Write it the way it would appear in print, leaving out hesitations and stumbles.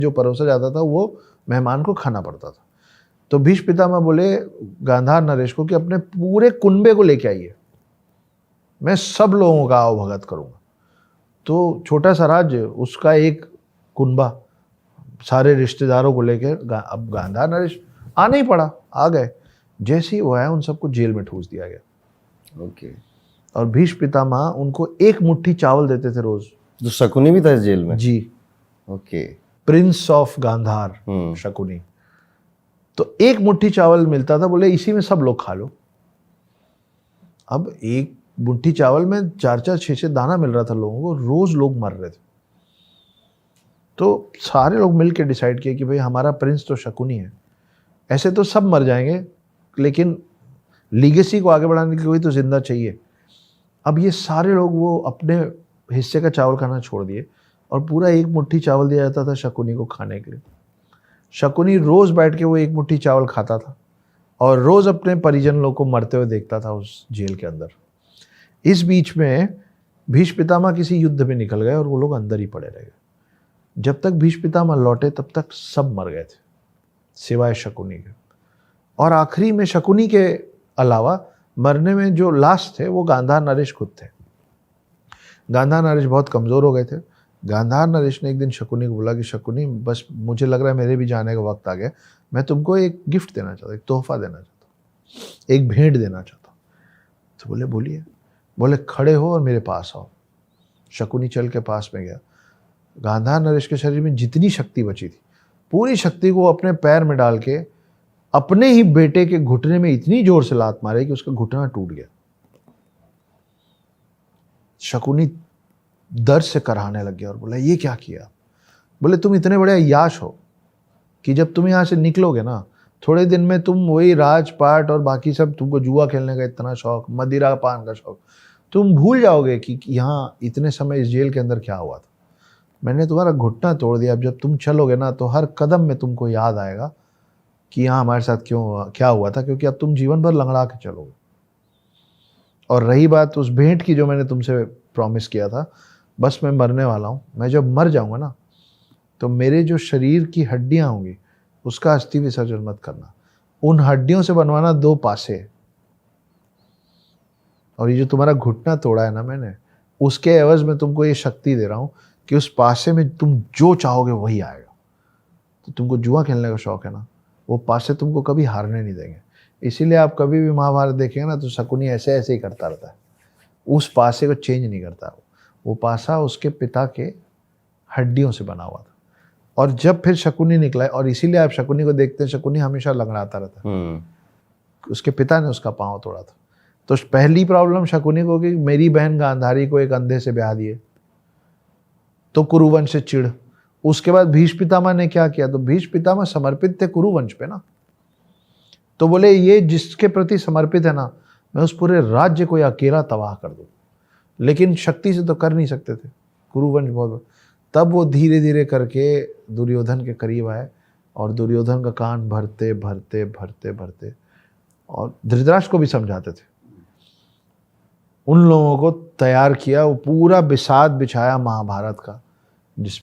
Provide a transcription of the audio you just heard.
जो परोसा जाता था वो मेहमान को खाना पड़ता था। तो भीष्म पितामह बोले गांधार नरेश को कि अपने पूरे कुनबे को लेके आइए, मैं सब लोगों का आओ भगत करूंगा। तो छोटा सा राज्य, उसका एक कुनबा, सारे रिश्तेदारों को लेकर अब गांधार नरेश आना ही पड़ा, आ गए। जैसे ही वो आया उन सबको जेल में ठूस दिया गया। ओके। और भीष्म पितामह उनको एक मुट्ठी चावल देते थे रोज। जो शकुनी भी था इस जेल में? जी। Okay. Prince of Gandhara Shakuni. तो एक मुट्ठी चावल मिलता था, बोले इसी में सब लोग खा लो। अब एक मुट्ठी चावल में 4-4, 6-6 दाना मिल रहा था लोगों को, रोज लोग मर रहे थे। तो सारे लोग मिलकर डिसाइड किए कि भाई हमारा प्रिंस तो शकुनी है, ऐसे तो सब मर जाएंगे लेकिन लीगेसी को आगे बढ़ाने के लिए कोई तो जिंदा चाहिए। अब ये सारे लोग वो अपने हिस्से का चावल खाना छोड़ दिए और पूरा एक मुट्ठी चावल दिया जाता था शकुनी को खाने के लिए। शकुनी रोज बैठ के वो एक मुट्ठी चावल खाता था और रोज अपने परिजन लोग को मरते हुए देखता था उस जेल के अंदर। इस बीच में भीष्म पितामह किसी युद्ध में निकल गए और वो लोग अंदर ही पड़े रह गए। जब तक भीष्म पितामह लौटे तब तक सब मर गए थे सिवाय शकुनी के। और आखिरी में शकुनी के अलावा मरने में जो लास्ट थे वो गांधार नरेश खुद थे। गांधार नरेश बहुत कमज़ोर हो गए थे। गांधार नरेश ने एक दिन शकुनी को बोला कि शकुनी, बस मुझे लग रहा है मेरे भी जाने का वक्त आ गया, मैं तुमको एक गिफ्ट देना चाहता हूँ, एक तोहफा देना चाहता हूँ, एक भेंट देना चाहता हूँ। तो बोले बोलिए। बोले खड़े हो और मेरे पास आओ। शकुनी चल के पास में गया। गांधार नरेश के शरीर में जितनी शक्ति बची थी पूरी शक्ति को अपने पैर में डाल के अपने ही बेटे के घुटने में इतनी जोर से लात मारे कि उसका घुटना टूट गया। शकुनी दर्द से कराहने लग गया और बोला ये क्या किया? बोले तुम इतने बड़े अय्याश हो कि जब तुम यहां से निकलोगे ना, थोड़े दिन में तुम वही राजपाट और बाकी सब, तुमको जुआ खेलने का इतना शौक, मदिरा पान का शौक, तुम भूल जाओगे कि यहाँ इतने समय इस जेल के अंदर क्या हुआ था। मैंने तुम्हारा घुटना तोड़ दिया। अब जब तुम चलोगे ना तो हर कदम में तुमको याद आएगा कि यहाँ हमारे साथ क्या हुआ था, क्योंकि अब तुम जीवन भर लंगड़ा के चलोगे। और रही बात उस भेंट की जो मैंने तुमसे प्रॉमिस किया था, बस मैं मरने वाला हूँ। मैं जब मर जाऊंगा ना तो मेरे जो शरीर की हड्डियां होंगी उसका अस्थि विसर्जन मत करना। उन हड्डियों से बनवाना 2 पासे। और ये जो तुम्हारा घुटना तोड़ा है ना मैंने, उसके एवज में तुमको ये शक्ति दे रहा हूँ कि उस पासे में तुम जो चाहोगे वही आएगा। तो तुमको जुआ खेलने का शौक है ना, वो पासे तुमको कभी हारने नहीं देंगे। इसीलिए आप कभी भी महाभारत देखेंगे ना तो शकुनी ऐसे ऐसे ही करता रहता है, उस पासे को चेंज नहीं करता। वो पासा उसके पिता के हड्डियों से बना हुआ था। और जब फिर शकुनी निकला, और इसीलिए आप शकुनी को देखते हैं, शकुनी हमेशा लंगड़ाता रहता है। उसके पिता ने उसका पाँव तोड़ा था। तो पहली प्रॉब्लम शकुनी को कि मेरी बहन गांधारी को एक अंधे से ब्याह दिए, तो कुरुवंश से चिढ़। उसके बाद भीष्म पितामह ने क्या किया, तो भीष्म पितामह समर्पित थे कुरुवंश पे ना, तो बोले ये जिसके प्रति समर्पित है ना, मैं उस पूरे राज्य को अकेला तबाह कर दूं। लेकिन शक्ति से तो कर नहीं सकते थे, कुरुवंश बहुत। तब वो धीरे धीरे करके दुर्योधन के करीब आए और दुर्योधन का कान भरते भरते भरते भरते और धृतराष्ट्र को भी समझाते थे, उन लोगों को तैयार किया। वो पूरा बिसात बिछाया महाभारत का, जिस